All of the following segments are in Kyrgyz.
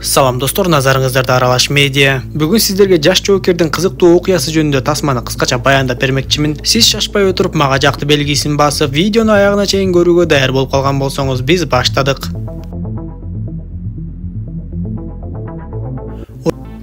Салам достор, назарыңыздарда Аралаш медиа. Бүгүн сиздерге жаш жоокердин кызыктуу окуясы жөнүндө тасманы кыскача баяндап бермекчимин. Сиз шашпай отуруп мага жакты белгисин басып, видеону аягына чейин көрүүгө даяр болуп калган болсоңуз, биз баштадык.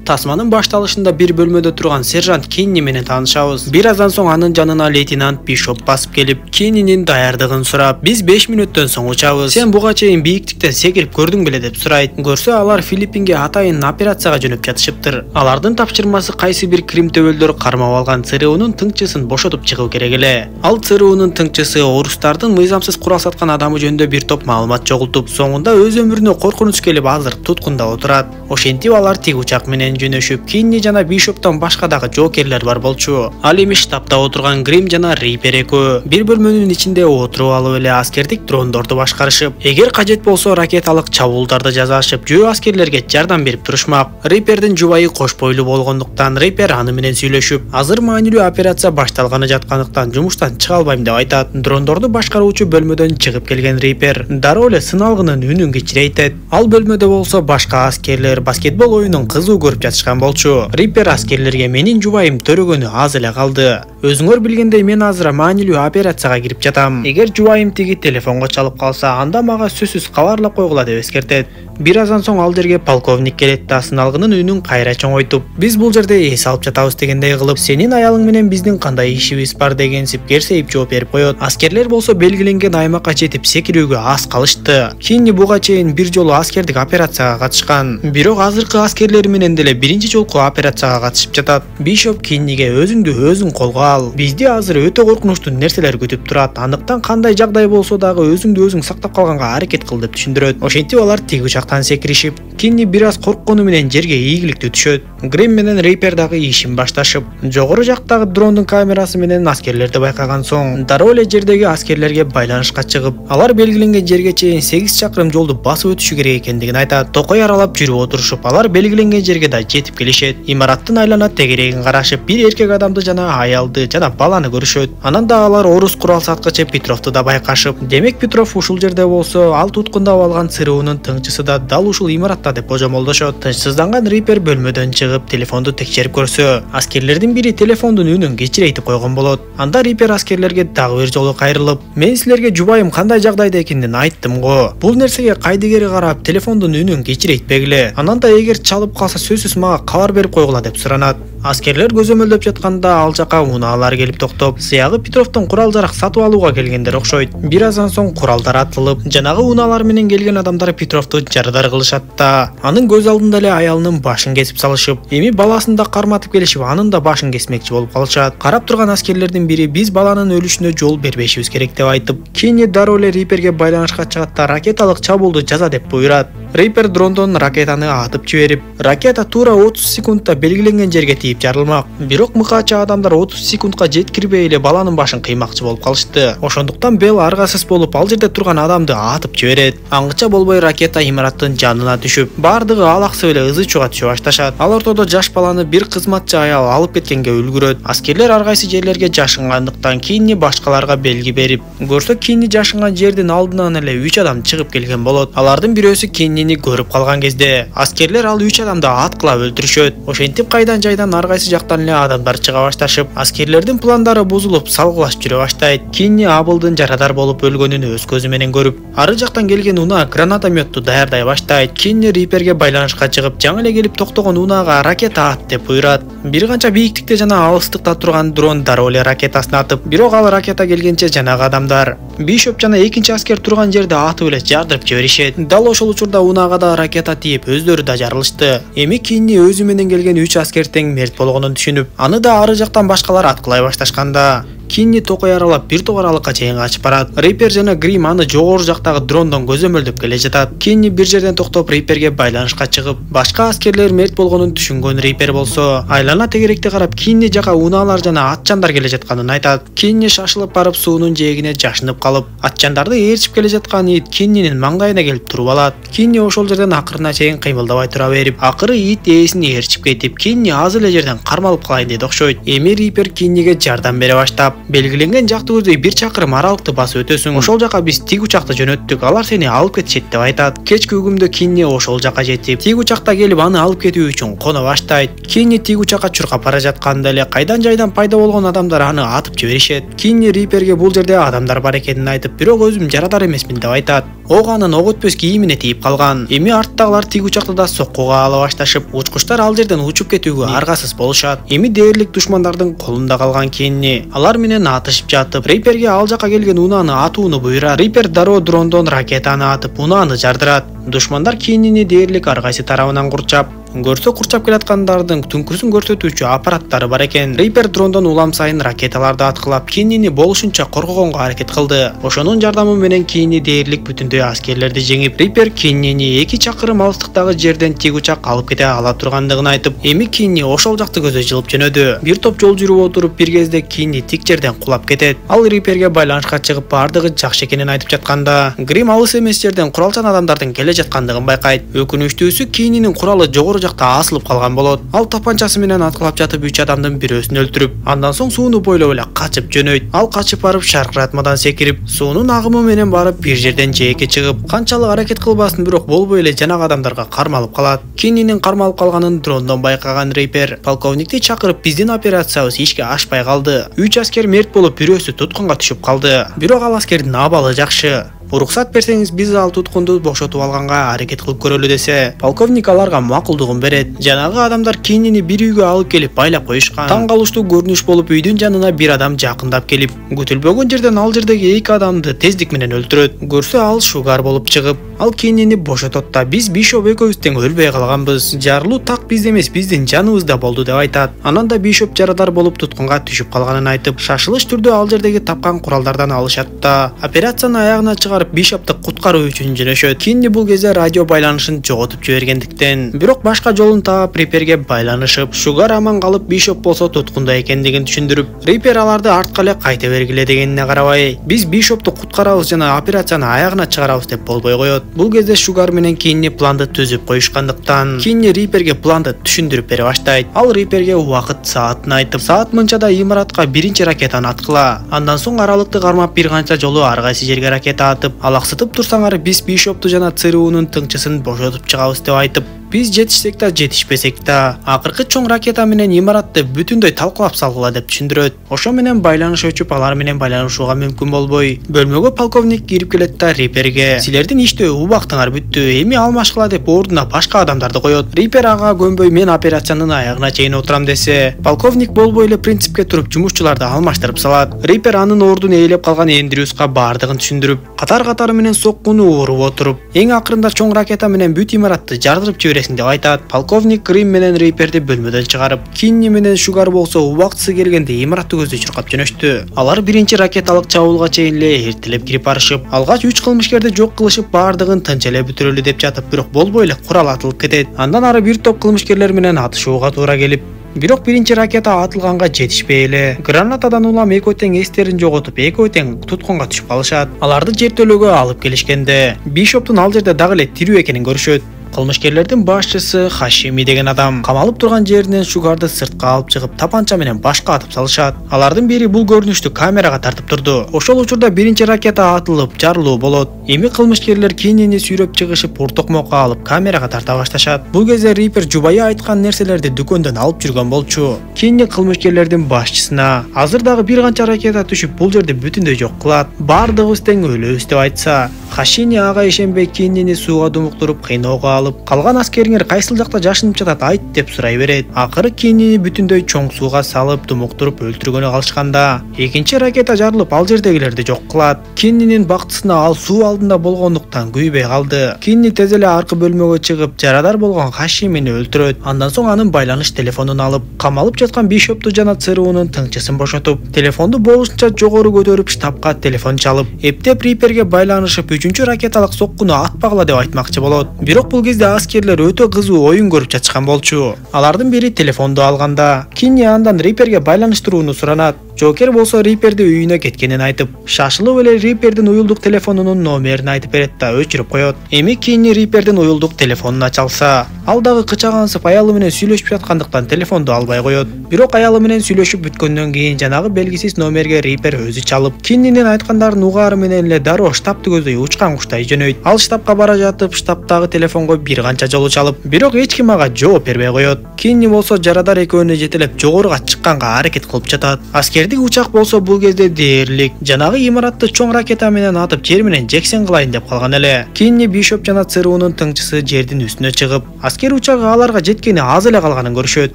Тасманын башталышында бир бөлмөдө турган сержант Кенни менен таанышабыз. Бир аздан соң анын жанына лейтенант Бишоп басып келип, Кеннинин даярдыгын сурап, биз 5 мүнөттөн соң учабыз. Сен буга чейин бийиктиктен секирип көрдүң беле деп сурайт. Көрсө алар Филиппинге атайын операцияга жөнөп жатышыптыр. Алардын тапшырмасы кайсы бир Крим төбөлдөр кармап алган ЦРУнун тыңчысын бошотуп чыгуу керек эле. Ал ЦРУнун тыңчысы орустардын мыйзамсыз курал саткан адамы жөнүндө бир топ маалымат чогултуп, соңунда өз өмүрүнө коркунуч келип азыр туткунда отурат. Ошентип алар тик учак менен жөнөшүп, Кенни жана Бишоптон башка дагы жоокерлер бар болчу. Ал эми штабта отурган Грим жана Рипер экөө бир бөлмөнүн ичинде отуруп алып эле аскердик дрондорду башкарышып, эгер кажет болсо ракеталык чабуулдарды жасашып, жөө аскерлерге жардам берип турушмак. Рипердин жубайы кош бойлуу болгондуктан Рипер аны менен сүйлөшүп, азыр маанилүү операция башталганы жаткандыктан жумуштан чыга албайм деп айтат. Дрондорду башкаруучу бөлмөдөн чыгып келген Рипер дароо эле сыналгынын үнүн кичирейтет. Ал бөлмөдө болсо башка аскерлер баскетбол оюнун кызуу көрүп жатышкан болчу. Рипер аскерлерге менин жубайым төрөгөнү аз эле калды. Өзүңөр билгендей мен азыр маанилүү операцияга кирип жатам. Эгер жубайым тиги телефонго чалып калса, анда мага сөзсүз кабарлап койгула деп эскертет. Бир аздан соң ал жерге полковник келет да сыналгынын үнүн кайра чоңойтуп, биз бул жерде эс алып жатабыз дегендей кылып, сенин аялың менен биздин кандай ишибиз бар дегенсип керсейип жооп берип коет. Аскерлер болсо белгиленген аймакка жетип секирүүгө аз калышты. Кенни буга чейин бир жолу аскердик операцияга катышкан. Бирок азыркы аскерлер менен деле биринчи жолку операцияга катышып жатат. Бишоп Кенниге өзүңдү өзүң колго ал. Бизди азыр өтө коркунучтуу нерселер күтүп турат. Андыктан кандай жагдай болсо дагы өзүңдү өзүң сактап калганга аракет кыл деп түшүндүрөт. Ошентип алар тик учактан секиришип, Кенни бир аз корккону менен жерге ийгиликтүү түшөт. Грим менен Рипер дагы ишин башташып, жогору жактагы дрондун камерасы менен аскерлерди байкаган соң, дароо эле жердеги аскерлерге байланышка чыгып, алар белгиленген жерге чейин 8 чакырым жолду басып өтүшү керек экендигин айтат. Токой аралап жүрүп отурушуп, алар белгиленген жерге да жетип келишет. Имараттын айлана тегерегин карашып, бир эркек адамды жана аялды жана баланы көрүшөт. Анан да алар орус курал саткычы Петровду да байкашып, демек Петров ушул жерде болсо, ал туткундап алган ЦРУнун тыңчысы да дал ушул имаратта деп божомолдошот. Тынчсызданган Рипер бөлмөдөн чыгып, телефонду текшерип көрсө, аскерлердин бири телефондун үнүн кечирейтип койгон болот. Анда Рипер аскерлерге дагы бир жолу кайрылып, мен силерге жубайым кандай жагдайда экенин айттым го. Бул нерсеге кайдыгери карап, телефондун үнүн кечирейтпегиле. Анан да эгер чалып калса сөзсүз мага кабар берип койгула деп суранат. Аскерлер көзөмөлдөп жатканда ал жака унаалар келип токтоп, сыягы Петровдун курал жарак сатып алууга келгендер окшойт. Бир аздан соң куралдар атылып, жанагы унаалар менен келген адамдар Петровду жарыдар кылышат да, анын көз алдында эле аялынын башын кесип салышып, эми баласын да карматып келишип, анын да башын кесмекчи болуп калышат. Карап турган аскерлердин бири биз баланын өлүшүнө жол бербешибиз керек деп айтып, Кенни дароо эле Риперге байланышка чыгат да ракеталык чабуулду жаза деп буйрат. Рипер дрондон ракетаны атып жиберип, ракета туура 30 секундта белгиленген жерге тийип жарылмак. Бирок мыкаачы адамдар 30 секундка жеткирбей эле баланын башын кыймакчы болуп калышты. Ошондуктан Бел аргасыз болуп ал жерде турган адамды атып жиберет. Аңгыча болбой ракета имараттын жанына түшүп, бардыгы алаксып эле ызычууга түшө башташат. Ал ортодо жаш баланы бир кызматчы аял алып кеткенге үлгүрөт. Аскерлер ар кайсы жерлерге жашынгандыктан Кенни башкаларга белги берип, көрсө Кенни жашынган жердин алдынан эле 3 адам чыгып келген болот. Алардын бирөөсү Кеннини көрүп калган кезде, аскерлер ал 3 адамды аткылап өлтүрүшөт. Ошентип кайдан жайдан ар кайсы жактан эле адамдар чыга башташып, аскерлердин пландары бузулуп, салгылаш жүрө баштайт. Кенни абылдын жарадар болуп өлгөнүн өз көзү менен көрүп, ары жактан келген унаа гранатометту даярдай баштайт. Кенни Риперге байланышка чыгып, жаңы эле келип токтогон унаага ракета ат деп буйрат. Бир канча бийиктикте жана алыстыкта турган дрон дароо эле ракетасын атып, бирок ал ракета келгенче жанагы адамдар Бишоп жана экинчи аскер турган жерде атып эле жардырып жиберишет. Дал ошол учурда унаага да ракета тийип, өздөрү да жарылышты. Эми Кенни өзү менен келген 3 аскер тең мерт болгонун түшүнүп, аны да ары жактан башкалар аткылай башташканда, Кенни токой аралап бир топ аралыкка чейин качып барат. Рипер жана Грим аны жогору жактагы дрондон көзөмөлдөп келе жатат. Кенни бир жерден токтоп Риперге байланышка чыгып, башка аскерлер мерт болгонун түшүнгөн Рипер болсо, айлана тегеректе карап Кенни жака унаалар жана атчандар келе жатканын айтат. Кенни шашылып барып суунун жээгине жашынып калып, атчандарды ээрчип келе жаткан ит Кеннинин маңдайына келип туруп алат. Кенни ошол жерден акырына чейин кыймылдабай тура берип, акыры ит ээсин ээрчип кетип, Кенни аз эле жерден кармалып калайын дейт окшойт. Эми Рипер Кенниге жардам бере баштап, Белгиленген жакты көздөй 1 чакырым аралыкты басып өтөсүң. Ошол жака биз тиг учакты жөнөттүк. Алар сени алып кетишет деп айтат. Кечки угумда Кинни ошол жака жетип, тиг учакта келип аны алып кетүү үчүн коно баштайт. Кинни тиг учакка чуркап бара жатканда эле кайдан жайдан пайда болгон адамдар аны атып жиберишет. Кинни Риперге бул жерде адамдар бар экенин айтып, бирок өзүм жарадар эмесмин деп айтат. Ог анын ог өтпөс кийимине тийип калган. Эми арттагылар тиг учакты да соккуга ала башташып, учкучтар ал жерден учуп кетүүгө аргасыз болушат. Эми дээрлик душмандардын колунда калган Кинни алар менен атышып жатып, Риперге ал жака келген унааны атууну буйрат. Рипер дароо дрондон ракетаны атып, унааны жардырат. Душмандар Киннини дээрлик ар кайсы тарабынан курчап, көрсө курчап келаткандардын түнкүрсүн көрсөтүүчү аппараттары бар экен. Рипер дрондон улам сайын ракеталарды аткылап, Киннини болушунча коргогонго аракет кылды. Ошонун жардамы менен Кинни дээрлик бүтүндөй аскерлерди жеңип, Рипер Киннини 2 чакырым алыстыктагы жерден тиг учак алып кете ала тургандыгын айтып, эми Кинни ошол жакты көздөй жылып жөнөдү. Бир топ жол жүрүп отуруп, бир кезде Кинни тиг жерден кулап кетет. Ал Риперге байланышка чыгып, бардыгы жакшы экенин айтып жатканда, Грим алыс эмес жерден куралчан адамдардын келе жаткандыгын байкайт. Өкүнүчтүүсү Киннинин куралы жогору жакта асылып калган болот. Ал тапанчасы менен аткылап жатып 3 адамдын бирөөсүн өлтүрүп, андан соң сууну бойлоп эле качып жөнөйт. Ал качып барып шаркыратмадан секирип, суунун агымы менен барып бир жерден жээкке чыгып, канчалык аракет кылбасын бирок болбой эле жанагы адамдарга кармалып калат. Киннинин кармалып калганын дрондон байкаган Рипер полковникти чакырып, биздин операциябыз ишке ашпай калды. 3 аскер мерт болуп, бирөөсү туткунга түшүп калды. Бирок ал аскердин абалы жакшы. Уруксат берсеңиз, биз ал туткунду бошотуп алганга аракет кылып көрөлү десе, полковник аларга макулдугун берет. Жанагы адамдар Киннини бир үйгө алып келип байлап коюшкан. Таң калыштуу көрүнүш болуп, үйдүн жанына бир адам жакындап келип, күтүлбөгөн жерден ал жердеги 2 адамды тездик менен өлтүрөт. Көрсө ал Шугар болуп чыгып, ал Киннини бошотот да, биз Бишоп экөөбүз тең өлбөй калганбыз. Жарылуу так бизде эмес, биздин жаныбызда болду деп айтат. Анан да Бишоп жарадар болуп туткунга түшүп калганын айтып, шашылыш түрдө ал жердеги тапкан куралдардан алышат да, операцияны аягына чыгарып Бишопту куткаруу үчүн жөнөшөт. Кинни бул кезде радио байланышын жоготуп жибергендиктен, бирок башка жолун таап Риперге байланышып, Шугар аман калып, Бишоп болсо туткунда экендигин түшүндүрүп, Рипер аларды артка эле кайта бергиле дегенине карабай, биз Бишопту куткарабыз жана операцияны аягына чыгарабыз деп болбой коет. Бул кезде Шугар менен Кинни планды түзүп коюшкандыктан, Кинни Риперге планды түшүндүрүп бере баштайт. Ал Риперге убакыт саатын айтып, саат мынчада имаратка биринчи ракетаны аткыла. Андан соң аралыкты кармап бир канча жолу ар кайсы жерге ракета атып, алаксытып турсаңар, биз Бишопту жана ЦРУнун тыңчысын бошотуп чыгабыз деп айтып, биз жетишсек да жетишпесек да, акыркы чоң ракета менен имаратты бүтүндөй талкалап салгыла деп түшүндүрөт. Ошо менен байланыш өчүп, алар менен байланышууга мүмкүн болбой, бөлмөгө полковник кирип келет да Риперге, силердин иштөө убактыңар бүттү, эми алмашкыла деп ордуна башка адамдарды коет. Рипер ага көнбөй, мен операциянын аягына чейин отурам десе, полковник болбой эле принципке туруп жумушчуларды алмаштырып салат. Рипер анын ордун ээлеп калган Эндрюска бардыгын түшүндүрүп, катар-катары менен соккуну уруп отуруп, эң акырында чоң ракета менен бүт имаратты жардырып жибересиң деп айтат. Полковник Грим менен Риперди бөлмөдөн чыгарып, Кинни менен Шугар болсо убактысы келгенде имаратты көздөй чуркап жөнөштү. Алар биринчи ракеталык чабуулга чейин эле эртелеп кирип барышып, алгач 3 кылмышкерди жок кылышып, бардыгын тынч эле бүтүрөлү деп жатып, бирок болбой эле курал атылып кетет. Андан ары бир топ кылмышкерлер менен атышууга туура келип, бирок биринчи ракета атылганга жетишпей эле, гранатадан улам экөө тең эстерин жоготуп, экөө тең туткунга түшүп калышат. Аларды жертөлөөгө алып келишкенде, Бишоптун ал жерде дагы эле тирүү экенин көрүшөт. Кылмышкерлердин башчысы Хашими деген адам камалып турган жеринен Шугарды сыртка алып чыгып, тапанча менен башка атып салышат. Алардын бири бул көрүнүштү камерага тартып турду. Ошол учурда биринчи ракета атылып, жарылуу болот. Эми кылмышкерлер Киннини сүйрөп чыгышып, уртокмокко алып камерага тарта башташат. Бул кезде Рипер жубайы айткан нерселерди дүкөндөн алып жүргөн болчу. Кинни кылмышкерлердин башчысына азыр дагы бир канча ракета түшүп, бул жерди бүтүндөй жок кылат, бардыгыбыз тең өлөбүз деп айтса, Хашини ага ишенбей Киннини сууга думуктуруп, кыйноого алып, калган аскериңер кайсыл жакта жашынып жатат, айт деп сурай берет. Акыры Киннини бүтүндөй чоң сууга салып, думуктуруп өлтүргөнү калышканда, экинчи ракета жарылып, ал жердегилерди жок кылат. Киннинин бактысына ал суу алдында болгондуктан күйбөй калды. Кинни тез эле аркы бөлмөгө чыгып, жарадар болгон Хашимини өлтүрөт. Андан соң анын байланыш телефонун алып, камалып жаткан Бишопту жана ЦРУнун тыңчысын бошотуп, телефонду болушунча жогору көтөрүп, штабка телефон чалып, эптеп Риперге байланышып, 3-чү ракеталык соккуну атпагыла деп айтмакчы болот. Бирок бул кезде аскерлер өтө кызуу оюн көрүп жатышкан болчу. Алардын бири телефонду алганда, Кинни андан Риперге байланыштырууну суранат. Жокер болсо Риперди үйүнө кеткенин айтып, шашылып эле Рипердин уюлдук телефонунун номерин айтып берет да өчүрүп коет. Эми кийин Рипердин уюлдук телефонуна чалса, ал дагы кычагансып аялы менен сүйлөшүп жаткандыктан телефонду албай коет. Бирок аялы менен сүйлөшүп бүткөндөн кийин жанагы белгисиз номерге Рипер өзү чалып, Киннинин айткандарын угаары менен эле дароо штабты көздөй учкан куштай жөнөйт. Ал штабка бара жатып, штабтагы телефонго бир канча жолу чалып, бирок эч ким ага жооп бербей коет. Кинни болсо жарадар экөөнү жетелеп жогоруга чыкканга аракет кылып жатат. Аскердик учак болсо бул кезде дээрлик жанагы имаратты чоң ракета менен атып жер менен жексен кылайын деп калган эле. Кинни Бишоп жана ЦРУнун тыңчысы жердин үстүнө чыгып, аскер учагы аларга жеткени аз эле калганын көрүшөт.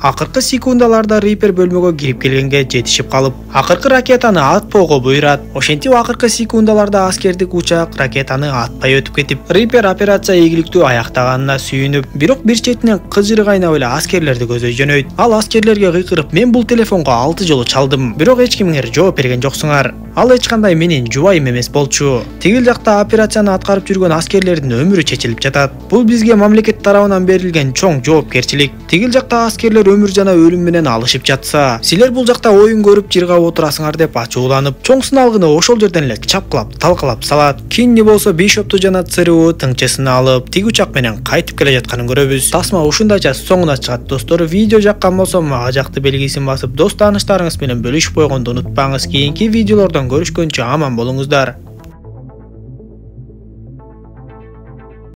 Акыркы секундаларда Рипер бөлмөгө кирип келгенге жетишип калып, акыркы ракетаны атпоого буйрат. Ошентип акыркы секундаларда аскердик учак ракетаны атпай өтүп кетип, Рипер операция ийгиликтүү аяктаганына сүйүнүп, бирок бир четинен кыжыры кайнап эле аскерлерди көзөй жөнөйт. Ал аскерлерге кыйкырып, мен бул телефонго 6 жолу чалдым, бирок эч кимиңер жооп берген жоксуңар. Ал эч кандай менин жубайым эмес болчу. Тигил жакта операцияны аткарып жүргөн аскерлердин өмүрү чечилип жатат. Бул бизге мамлекет тарабынан берилген чоң жоопкерчилик. Тигил жакта аскерлер өмүр жана өлүм менен алышып жатса, силер бул жакта оюн көрүп жыргап отурасыңар деп ачууланып, чоң сыналгыны ошол жерден эле чапкылап, талкалап салат. Кинни болсо Бишопту жана ЦРУ тыңчысын алып, тиг учак менен кайтып келе жатканын көрөбүз. Тасма ушундайча соңуна чыгат достор. Видео жаккан болсо мага жакты белгисин басып, дос тааныштарыңыз менен бөлүшүп койгонду унутпаңыз. Кийинки видеолордон көрүшкөнчө аман болуңуздар.